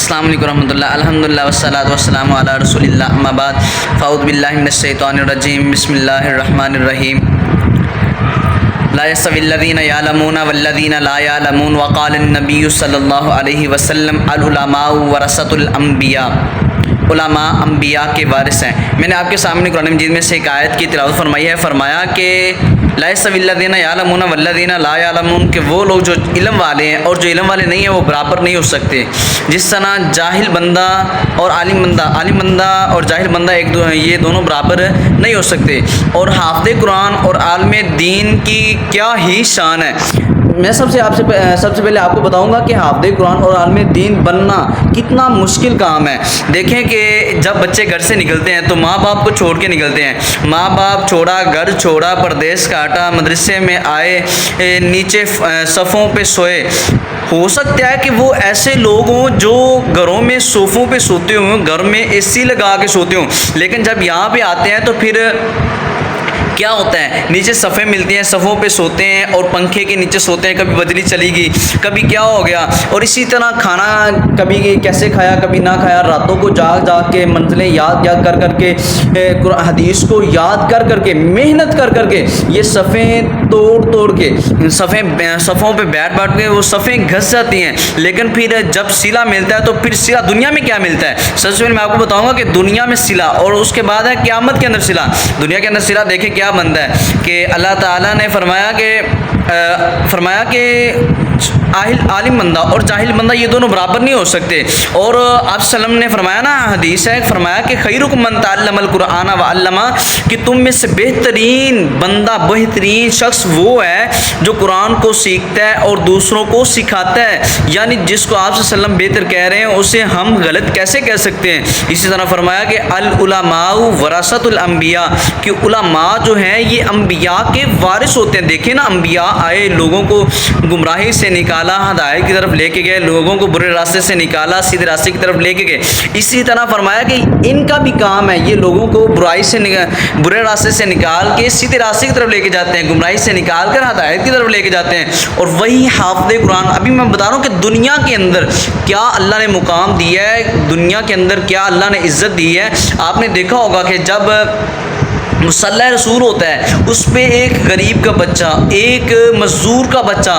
السلام علیکم ورحمۃ اللہ. الحمدللہ والصلاۃ والسلام علی رسول اللہ. اما بعد فاعوذ باللہ من الشیطان الرجیم. بسم اللہ الرحمن الرحیم. لا يستوي الذين يعلمون والذين لا يعلمون وقال النبی صلی اللہ علیہ وسلم العلماء ورثۃ الانبیاء. علماء انبیاء کے وارث ہیں. میں نے آپ کے سامنے قرآن مجید میں سے ایک آیت کی تلاوت فرمائی ہے. فرمایا کہ لا يستوي الذين يعلمون والذين لا يعلمون، کہ وہ لوگ جو علم والے ہیں اور جو علم والے نہیں ہیں وہ برابر نہیں ہو سکتے. جس طرح جاہل بندہ اور عالم بندہ اور جاہل بندہ یہ دونوں برابر نہیں ہو سکتے. اور حافظ قرآن اور عالم دین کی کیا ہی شان ہے. میں سب سے پہلے آپ کو بتاؤں گا کہ حافظ قرآن اور عالم دین بننا کتنا مشکل کام ہے. دیکھیں کہ جب بچے گھر سے نکلتے ہیں تو ماں باپ کو چھوڑ کے نکلتے ہیں. ماں باپ چھوڑا، گھر چھوڑا، پردیس کاٹا، مدرسے میں آئے، نیچے صفوں پہ سوئے. ہو سکتا ہے کہ وہ ایسے لوگ ہوں جو گھروں میں صوفوں پہ سوتے ہوں، گھر میں اے سی لگا کے سوتے ہوں، لیکن جب یہاں پہ آتے ہیں تو پھر کیا ہوتا ہے، نیچے صفیں ملتی ہیں، صفوں پہ سوتے ہیں اور پنکھے کے نیچے سوتے ہیں. کبھی بجلی چلی گئی، کبھی کیا ہو گیا، اور اسی طرح کھانا کبھی کیسے کھایا کبھی نہ کھایا. راتوں کو جاگ کے منزلیں یاد کر کے حدیث کو یاد کر کے محنت کر کے یہ صفیں توڑ کے صفوں پہ بیٹھ کے وہ صفیں گھس جاتی ہیں. لیکن پھر جب صلہ ملتا ہے تو پھر صلہ دنیا میں کیا ملتا ہے. سب سے پہلے میں آپ کو بتاؤں گا کہ دنیا میں صلہ اور اس کے بعد ہے قیامت کے اندر صلہ. دنیا کے اندر صلہ دیکھیں کیا بنتا ہے کہ اللہ تعالیٰ نے فرمایا کہ عالم بندہ اور جاہل بندہ یہ دونوں برابر نہیں ہو سکتے. اور آپ وسلم نے فرمایا نا، حدیث ہے، فرمایا کہ خیرکم من تعلم القرآن وعلمہ، کہ تم میں سے بہترین بندہ، بہترین شخص وہ ہے جو قرآن کو سیکھتا ہے اور دوسروں کو سکھاتا ہے. یعنی جس کو آپ وسلم بہتر کہہ رہے ہیں اسے ہم غلط کیسے کہہ سکتے ہیں. اسی طرح فرمایا کہ العلماء ورثۃ الانبیاء، کہ علماء جو ہیں یہ انبیاء کے وارث ہوتے ہیں. دیکھیں نا، انبیاء آئے، لوگوں کو گمراہی سے نکالا، ہدایت کی طرف لے کے گئے، لوگوں کو برے راستے سے نکالا، سیدھے راستے کی طرف لے کے گئے. اسی طرح فرمایا کہ ان کا بھی کام ہے، یہ لوگوں کو برے راستے سے نکال کے سیدھے راستے کی طرف لے کے جاتے ہیں، گمراہی سے نکال کر ہدایت کی طرف لے کے جاتے ہیں. اور وہی حافظ قرآن. ابھی میں بتا رہا ہوں کہ دنیا کے اندر کیا اللہ نے مقام دیا ہے، دنیا کے اندر کیا اللہ نے عزت دی ہے. آپ نے دیکھا ہوگا کہ جب مصلی رسول ہوتا ہے اس پہ ایک غریب کا بچہ، ایک مزدور کا بچہ،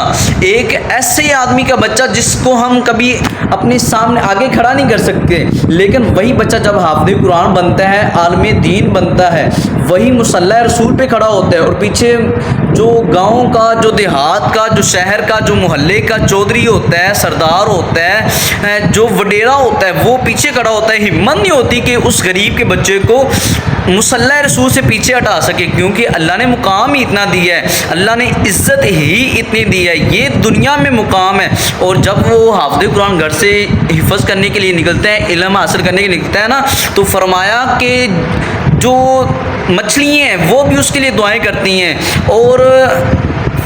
ایک ایسے آدمی کا بچہ جس کو ہم کبھی اپنے سامنے آگے کھڑا نہیں کر سکتے، لیکن وہی بچہ جب حافظ قرآن بنتا ہے، عالم دین بنتا ہے، وہی مصلی رسول پہ کھڑا ہوتا ہے. اور پیچھے جو گاؤں کا، جو دیہات کا، جو شہر کا، جو محلے کا چودھری ہوتا ہے، سردار ہوتا ہے، جو وڈیرا ہوتا ہے، وہ پیچھے کھڑا ہوتا ہے. ہمت نہیں ہوتی کہ اس غریب کے بچے کو مصلی رسول سے پیچھے ہٹا سکے، کیونکہ اللہ نے مقام ہی اتنا دیا ہے، اللہ نے عزت ہی اتنی دی ہے، یہ دنیا میں مقام ہے. اور جب وہ حافظ قرآن گھر سے حفظ کرنے کے لیے نکلتا ہے، علم حاصل کرنے کے لیے نکلتا ہے نا، تو فرمایا کہ جو مچھلیاں ہیں وہ بھی اس کے لیے دعائیں کرتی ہیں. اور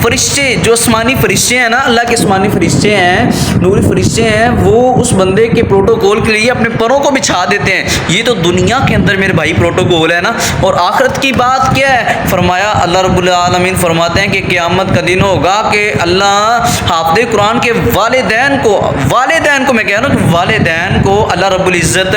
فرشتے، جو آسمانی فرشتے ہیں نا، اللہ کے آسمانی فرشتے ہیں، نوری فرشتے ہیں، وہ اس بندے کے پروٹوکول کے لیے اپنے پروں کو بچھا دیتے ہیں. یہ تو دنیا کے اندر میرے بھائی پروٹوکول ہے نا. اور آخرت کی بات کیا ہے، فرمایا اللہ رب العالمین فرماتے ہیں کہ قیامت کا دن ہوگا کہ اللہ حافظ قرآن کے والدین کو میں کہہ رہا ہوں کہ والدین کو اللہ رب العزت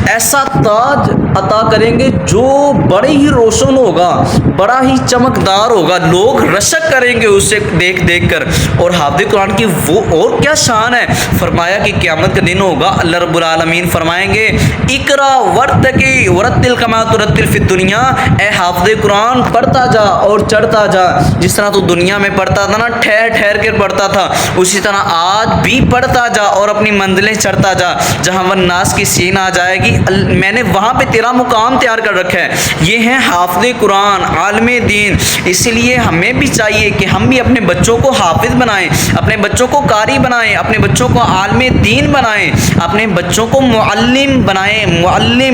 ایسا تاج عطا کریں گے جو بڑے ہی روشن ہوگا، بڑا ہی چمکدار ہوگا، لوگ رشک کریں گے اسے دیکھ کر. اور حافظ قرآن کی وہ اور کیا شان ہے. فرمایا کہ قیامت کا دن ہوگا، اللہ رب العالمین فرمائیں گے اقرا ورتقی ورتل کما ترتل فی الدنیا، اے حافظ قرآن پڑھتا جا اور چڑھتا جا. جس طرح تو دنیا میں پڑھتا تھا نا، ٹھہر کر پڑھتا تھا، اسی طرح آج بھی پڑھتا جا اور اپنی منزلیں چڑھتا جا. جہاں والناس کی سین آ جائے گی، میں نے وہاں پہ تیرا مقام تیار کر رکھا ہے. یہ ہے حافظ قرآن، عالم دین. اسی لیے ہمیں بھی چاہیے کہ ہم بھی اپنے بچوں کو حافظ بنائیں، اپنے بچوں کو قاری بنائیں، اپنے بچوں کو عالم دین بنائیں، اپنے بچوں کو معلم بنائیں،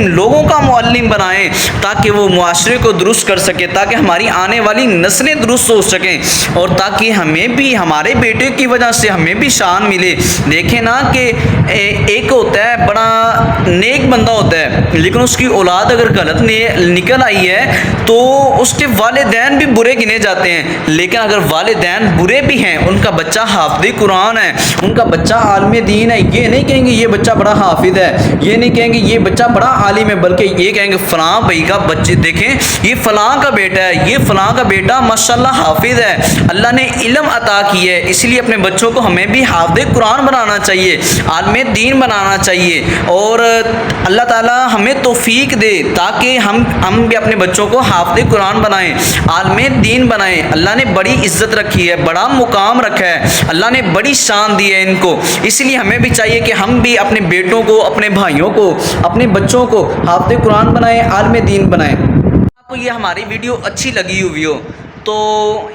لوگوں کا معلم بنائیں، تاکہ وہ معاشرے کو درست کر سکے، تاکہ ہماری آنے والی نسلیں درست ہو سکیں، اور تاکہ ہمیں بھی ہمارے بیٹے کی وجہ سے ہمیں بھی شان ملے. دیکھیں نا کہ ایک ہوتا ہے بڑا نیک بندہ ہوتا ہے، لیکن اس کی اولاد اگر غلط نکل آئی ہے تو اس کے والدین بھی برے گنے جاتے ہیں. لیکن اگر والدین برے بھی ہیں، ان کا بچہ حافظ قرآن ہے، ان کا بچہ عالم دین ہے، یہ نہیں کہیں گے یہ بچہ بڑا حافظ ہے، یہ نہیں کہیں گے یہ بچہ بڑا عالم ہے، بلکہ یہ کہیں گے فلاں بھائی کا بچے دیکھیں یہ فلاں کا بیٹا ہے، یہ فلاں کا بیٹا ماشاءاللہ حافظ ہے، اللہ نے علم عطا کی ہے۔ اس لیے اپنے بچوں کو ہمیں بھی حافظ قرآن بنانا چاہیے، عالم دین بنانا چاہیے، اور اللہ تعالی ہمیں توفیق دے تاکہ ہم بھی اپنے بچوں کو حافظ قرآن بنائیں، عالم دین بنائیں۔ اللہ نے بڑی عزت رکھی ہے، بڑا مقام رکھا ہے، اللہ نے بڑی شان دی ہے ان کو، اس لیے ہمیں بھی چاہیے کہ ہم بھی اپنے بیٹوں کو، اپنے بھائیوں کو، اپنے بچوں کو حافظ قرآن بنائیں، عالم دین بنائیں۔ آپ کو یہ ہماری ویڈیو اچھی لگی ہوئی ہو تو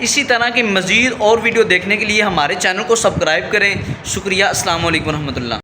اسی طرح کی مزید اور ویڈیو دیکھنے کے لیے ہمارے چینل کو سبسکرائب کریں۔ شکریہ، السلام علیکم ورحمۃ اللہ۔